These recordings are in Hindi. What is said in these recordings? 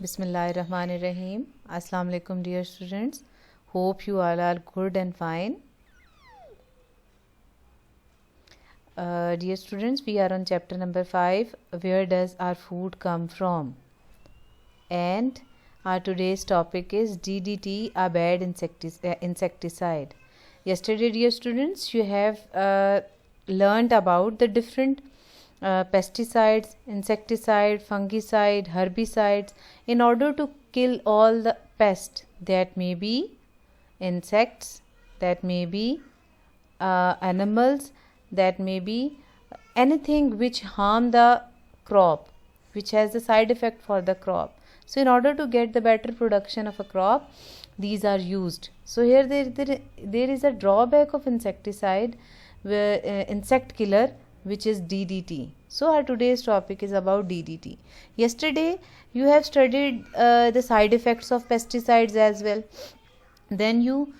Bismillahirrahmanirrahim. Assalamu alaikum dear students. Hope you all are good and fine. Dear students, we are on chapter number 5. Where does our food come from? And our today's topic is DDT, a bad insecticide. Yesterday, dear students, you have learned about the different pesticides, insecticide, fungicide, herbicides in order to kill all the pests that may be insects, that may be animals, that may be anything which harm the crop, which has the side effect for the crop. So in order to get the better production of a crop, these are used. So here there is a drawback of insecticide, where insect killer, which is DDT. So our today's topic is about DDT. Yesterday you have studied the side effects of pesticides as well. Then you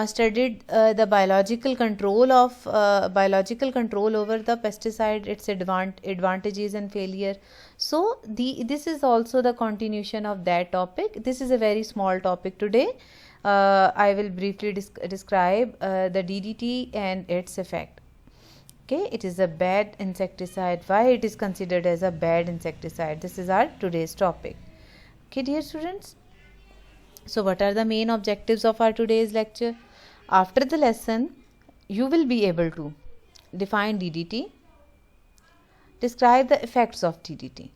studied the biological control over the pesticide, its advantages and failure. So this is also the continuation of that topic. This is a very small topic today. I will briefly describe the DDT and its effect. Okay, it is a bad insecticide. Why it is considered as a bad insecticide? This is our today's topic. Okay, dear students. So what are the main objectives of our today's lecture? After the lesson, you will be able to define DDT, describe the effects of DDT.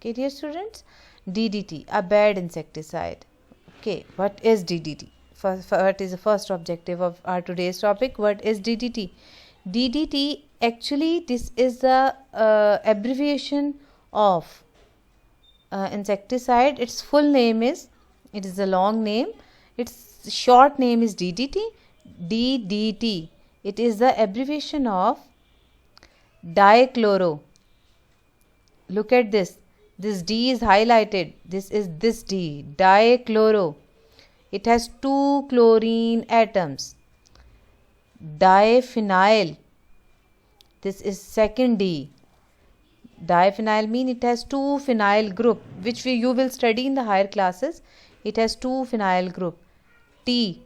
Okay, dear students, DDT, a bad insecticide. Okay, what is DDT? What is the first objective of our today's topic? What is DDT? DDT, actually this is the abbreviation of insecticide. Its full name is, it is a long name, its short name is DDT. DDT, it is the abbreviation of dichloro. Look at this D is highlighted. This is this D, dichloro. It has 2 chlorine atoms. Diphenyl, this is second D. Diphenyl mean it has 2 phenyl group, which you will study in the higher classes. It has 2 phenyl group. T,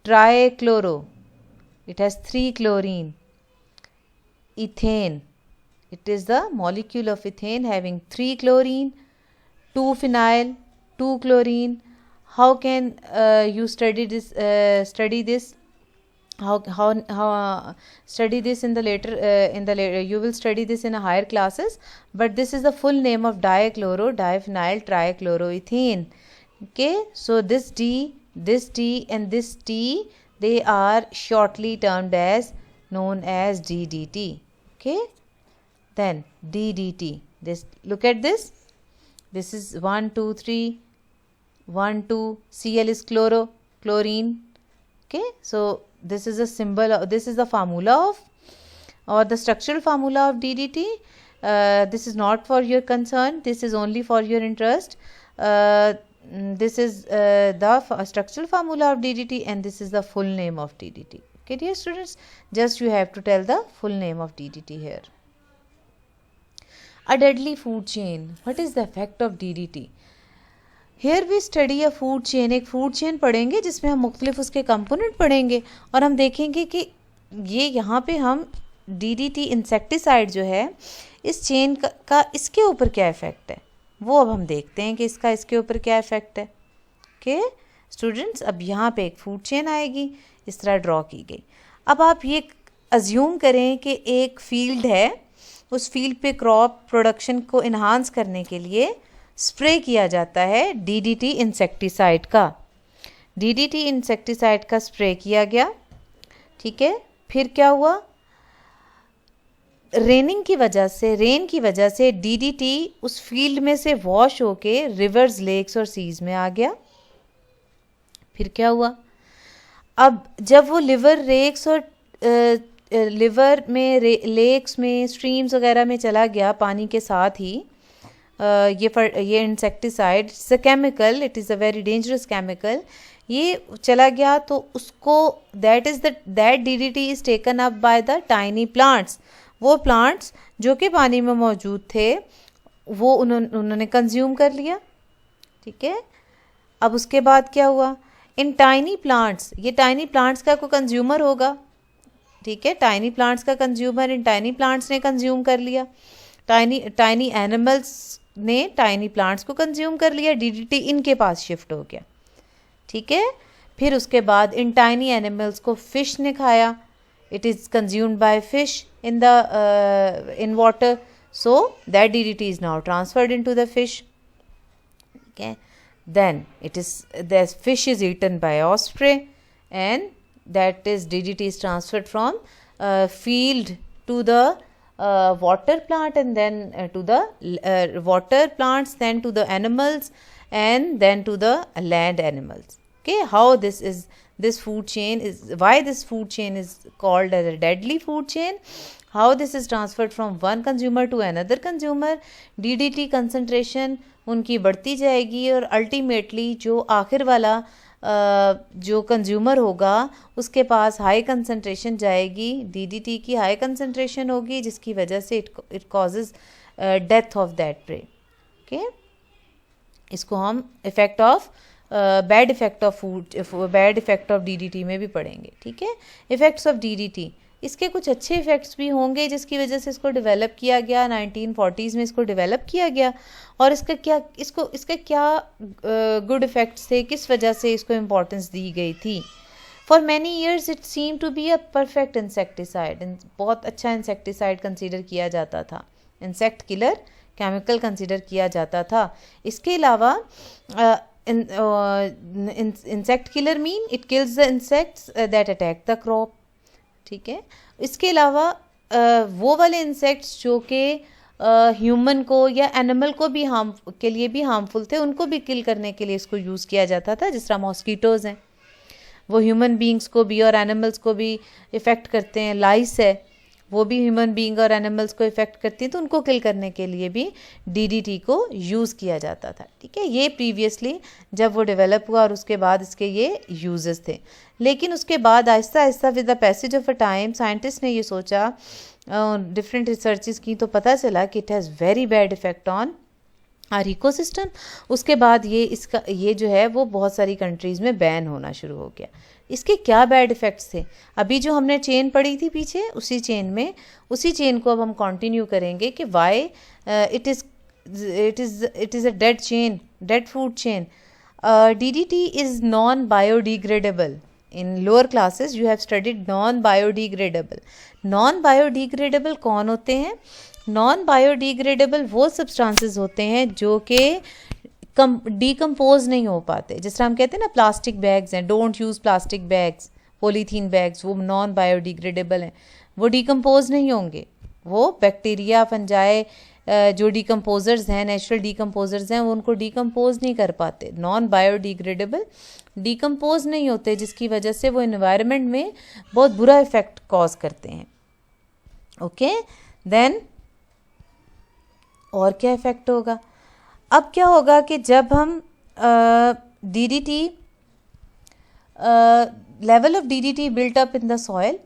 trichloro, it has 3 chlorine. Ethane, it is the molecule of ethane having 3 chlorine, 2 phenyl, 2 chlorine. How can you study this? Study this in the later you will study this in a higher classes, but this is the full name of dichloro diphenyl trichloroethane. Okay, so this D and this T, they are shortly termed as known as DDT. Okay, then DDT, this, look at this is 1 2 3 1 2, Cl is chlorine. Okay, so this is a symbol, this is the formula of, or the structural formula of DDT. This is not for your concern, this is only for your interest. This is the structural formula of DDT, and this is the full name of DDT. Okay, dear students, just you have to tell the full name of DDT here. A deadly food chain. What is the effect of DDT? Here we study a food chain. एक food chain पढ़ेंगे जिसमें हम मुख्तलिफ उसके कंपोनेंट पढ़ेंगे, और हम देखेंगे कि ये यहाँ पे हम DDT इंसेक्टिसाइड जो है इस चेन का इसके ऊपर क्या इफ़ेक्ट है, वो अब हम देखते हैं कि इसका इसके ऊपर क्या इफ़ेक्ट है. ओके स्टूडेंट्स, अब यहाँ पे एक फूड चेन आएगी, इस तरह ड्रॉ की गई. अब आप ये अज्यूम करें कि एक फील्ड है, उस फील्ड पे क्रॉप प्रोडक्शन को इन्हांस करने के लिए स्प्रे किया जाता है DDT इंसेक्टिसाइड का. DDT इंसेक्टिसाइड का स्प्रे किया गया, ठीक है. फिर क्या हुआ, रेन की वजह से DDT उस फील्ड में से वॉश होके रिवर्स, लेक्स और सीज में आ गया. फिर क्या हुआ, अब जब वो लिवर में लेक्स में स्ट्रीम्स वगैरह में चला गया पानी के साथ ही, ये insecticide, it's a chemical, it is a very dangerous chemical, ये चला गया तो उसको that DDT is taken up by the tiny plants. वो प्लांट्स जो कि पानी में मौजूद थे वो उन्होंने कंज्यूम कर लिया. ठीक है। अब उसके बाद क्या हुआ, इन टाइनी प्लांट्स, ये टाइनी प्लांट्स का कोई कंज्यूमर होगा, ठीक है, टाइनी प्लांट्स का कंज्यूमर, इन टाइनी प्लांट्स ने कंज्यूम कर लिया, टाइनी एनिमल्स ने टाइनी प्लांट्स को कंज्यूम कर लिया, डीडीटी इनके पास शिफ्ट हो गया, ठीक है। फिर उसके बाद इन टाइनी एनिमल्स को फिश ने खाया, it is consumed by fish in the in water, so that DDT is now transferred into the fish, ठीक है। Then the fish is eaten by osprey, and that is DDT is transferred from field to the water plant, and then to the water plants, then to the animals, and then to the land animals. Okay, how this food chain is, why this food chain is called as a deadly food chain, how this is transferred from one consumer to another consumer, DDT concentration उनकी बढ़ती जाएगी और अल्टीमेटली जो आखिर वाला जो कंज्यूमर होगा उसके पास हाई कंसंट्रेशन जाएगी, डीडीटी की हाई कंसंट्रेशन होगी, जिसकी वजह से it causes death of that prey. Okay, इसको हम effect of bad effect of food, bad effect of DDT में भी पढ़ेंगे, ठीक है। इफेक्ट्स ऑफ डीडीटी, इसके कुछ अच्छे इफ़ेक्ट्स भी होंगे जिसकी वजह से इसको डेवलप किया गया, 1940s में इसको डेवलप किया गया, और इसके क्या गुड इफ़ेक्ट्स थे, किस वजह से इसको इम्पोर्टेंस दी गई थी। For many years it seem to be a perfect insecticide, बहुत अच्छा इंसेक्टिसाइड कंसीडर किया जाता था, इंसेक्ट किलर केमिकल कंसीडर किया जाता था। इसके अलावा insect killer mean it kills the insects that attack the crop, ठीक है। इसके अलावा वो वाले इंसेक्ट्स जो कि ह्यूमन को या एनिमल को भी के लिए भी हार्मफुल थे, उनको भी किल करने के लिए इसको यूज़ किया जाता था, जिस तरह मॉस्कीटोज़ हैं वो ह्यूमन बींग्स को भी और एनिमल्स को भी इफ़ेक्ट करते हैं, लाइस है वो भी ह्यूमन बींग और एनिमल्स को इफ़ेक्ट करती है, तो उनको किल करने के लिए भी डीडीटी को यूज़ किया जाता था, ठीक है। ये प्रीवियसली जब वो डेवलप हुआ और उसके बाद इसके ये यूजेस थे, लेकिन उसके बाद Aahista Aahista with the passage of a time scientist ने ये सोचा, डिफरेंट रिसर्चेस की, तो पता चला कि it has very bad effect on our ecosystem. उसके बाद ये जो है वो बहुत सारी कंट्रीज़ में बैन होना शुरू हो गया। इसके क्या बैड इफ़ेक्ट्स थे, अभी जो हमने चेन पढ़ी थी पीछे, उसी चेन को अब हम कंटिन्यू करेंगे कि why it is a dead chain, dead food chain. DDT is non biodegradable. In lower classes you have studied non biodegradable. Non biodegradable कौन होते हैं? नॉन बायोडिग्रेडेबल वो सब्सटेंसेस होते हैं जो कि डिकम्पोज नहीं हो पाते, जिस तरह हम कहते हैं ना प्लास्टिक बैग्स हैं, don't use plastic bags, polythene bags, वो नॉन बायोडिग्रेडेबल हैं, वो डिकम्पोज नहीं होंगे, वो बैक्टीरिया फंजाई जो डिकम्पोजर्स हैं, नेचुरल डिकम्पोजर्स हैं, वो उनको डिकम्पोज नहीं कर पाते। नॉन बायोडिग्रेडेबल डिकम्पोज नहीं होते, जिसकी वजह से वो इन्वायरमेंट में बहुत बुरा इफ़ेक्ट कॉज करते हैं। ओके, देन और क्या इफ़ेक्ट होगा? अब क्या होगा कि जब हम DDT level of DDT built up in the soil,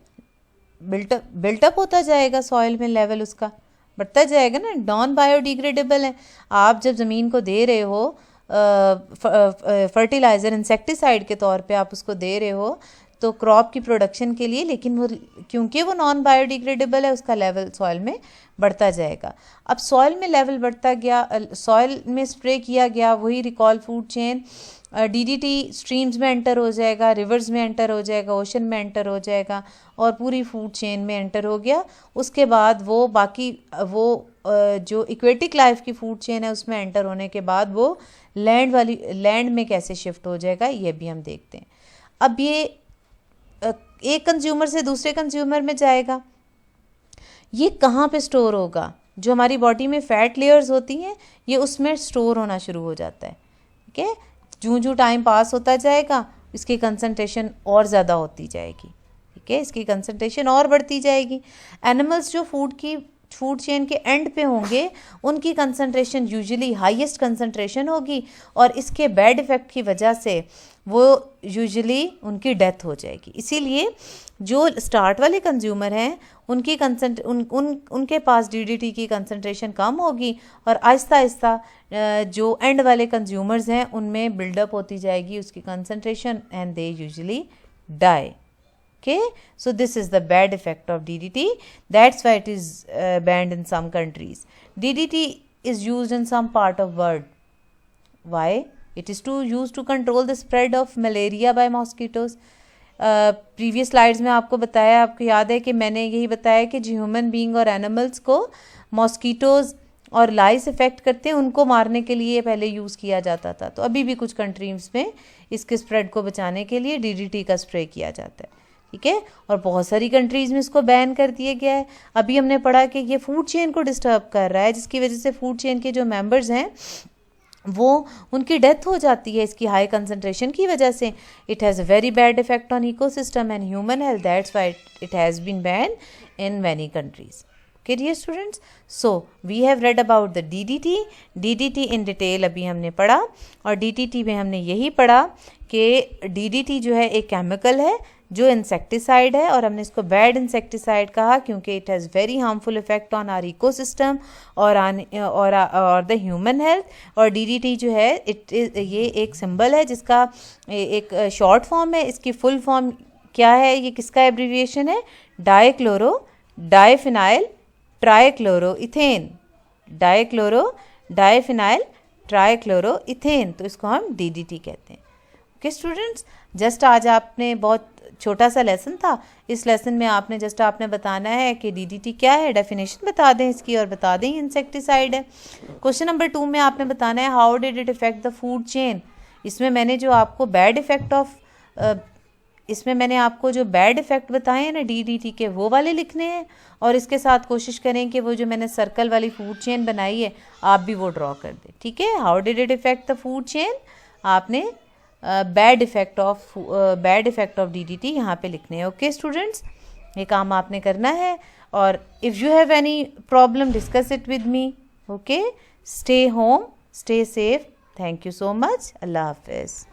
built up होता जाएगा सॉइल में, लेवल उसका बढ़ता जाएगा ना, नॉन बायोडिग्रेडेबल है। आप जब ज़मीन को दे रहे हो फर्टिलाइज़र, इंसेक्टिसाइड के तौर पे आप उसको दे रहे हो तो क्रॉप की प्रोडक्शन के लिए, लेकिन वो क्योंकि वो नॉन बायोडिग्रेडेबल है, उसका लेवल सॉइल में बढ़ता जाएगा। अब सॉइल में लेवल बढ़ता गया, सॉइल में स्प्रे किया गया, वही recall food chain DDT streams में एंटर हो जाएगा, रिवर्स में एंटर हो जाएगा, ओशन में एंटर हो जाएगा और पूरी फूड चेन में एंटर हो गया। उसके बाद वो बाकी जो इक्वेटिक लाइफ की फूड चेन है उसमें एंटर होने के बाद वो लैंड में कैसे शिफ्ट हो जाएगा, ये भी हम देखते हैं। अब ये एक कंज्यूमर से दूसरे कंज्यूमर में जाएगा, ये कहाँ पे स्टोर होगा? जो हमारी बॉडी में फैट लेयर्स होती हैं ये उसमें स्टोर होना शुरू हो जाता है, ठीक है। जूँ टाइम पास होता जाएगा इसकी कंसंट्रेशन और ज़्यादा होती जाएगी, ठीक है, इसकी कंसंट्रेशन और बढ़ती जाएगी। एनिमल्स जो फूड चेन के एंड पे होंगे उनकी कंसंट्रेशन यूजुअली हाईएस्ट कंसंट्रेशन होगी और इसके बैड इफ़ेक्ट की वजह से वो यूजुअली उनकी डेथ हो जाएगी। इसीलिए जो स्टार्ट वाले कंज्यूमर हैं उनकी उनके पास डीडीटी की कंसंट्रेशन कम होगी और आहिस्ता आहिस्ता जो एंड वाले कंज्यूमर्स हैं उनमें बिल्डअप होती जाएगी उसकी concentration and they usually die. Okay, so this is the bad effect of DDT. That's why it is banned in some countries. DDT is used in some part of world. Why? It is used to control the spread of malaria by mosquitoes. Previous slides में आपको बताया, आपको याद है कि मैंने यही बताया कि जो ह्यूमन बीइंग और एनिमल्स को मॉस्किटोज़ और लाइस इफ़ेक्ट करते हैं उनको मारने के लिए पहले यूज़ किया जाता था. तो अभी भी कुछ कंट्रीज़ में इसके स्प्रेड को बचाने के लिए DDT का स्प्रे किया जाता है. ठीक है, और बहुत सारी कंट्रीज़ में इसको बैन कर दिया गया है. अभी हमने पढ़ा कि ये फूड चेन को डिस्टर्ब कर रहा है, जिसकी वजह से फूड चेन के जो मेंबर्स हैं वो उनकी डेथ हो जाती है इसकी हाई कंसंट्रेशन की वजह से. It has a very bad effect on ecosystem and human health. That's why it has been ban in many countries. Okay dear students, so we have read about the DDT in detail अभी हमने पढ़ा, और DDT में हमने यही पढ़ा कि DDT जो है एक केमिकल है जो इंसेक्टिसाइड है, और हमने इसको बैड इंसेक्टिसाइड कहा क्योंकि it has very harmful effect on our ecosystem और द ह्यूमन हेल्थ. और DDT जो है ये एक सिंबल है जिसका एक शॉर्ट फॉर्म है. इसकी फुल फॉर्म क्या है, ये किसका एब्रीविएशन है? Dichloro diphenyl trichloroethane. Diphenyl trichloroethane, तो इसको हम DDT कहते हैं. ओके स्टूडेंट्स, जस्ट आज आपने बहुत छोटा सा लेसन था. इस लेसन में आपने बताना है कि DDT क्या है, डेफिनेशन बता दें इसकी और बता दें इंसेक्टिसाइड है. क्वेश्चन नंबर 2 में आपने बताना है how did it effect the food chain. इसमें मैंने आपको जो बैड इफेक्ट बताए हैं ना DDT के, वो वाले लिखने हैं, और इसके साथ कोशिश करें कि वो जो मैंने सर्कल वाली फूड चेन बनाई है आप भी वो ड्रॉ कर दें. ठीक है, how did it effect the food chain, आपने बैड इफेक्ट ऑफ DDT यहाँ पे लिखने हैं. ओके स्टूडेंट्स, ये काम आपने करना है, और if you have any problem discuss it with me. Okay, stay home, stay safe. Thank you so much. अल्लाह हाफिज़.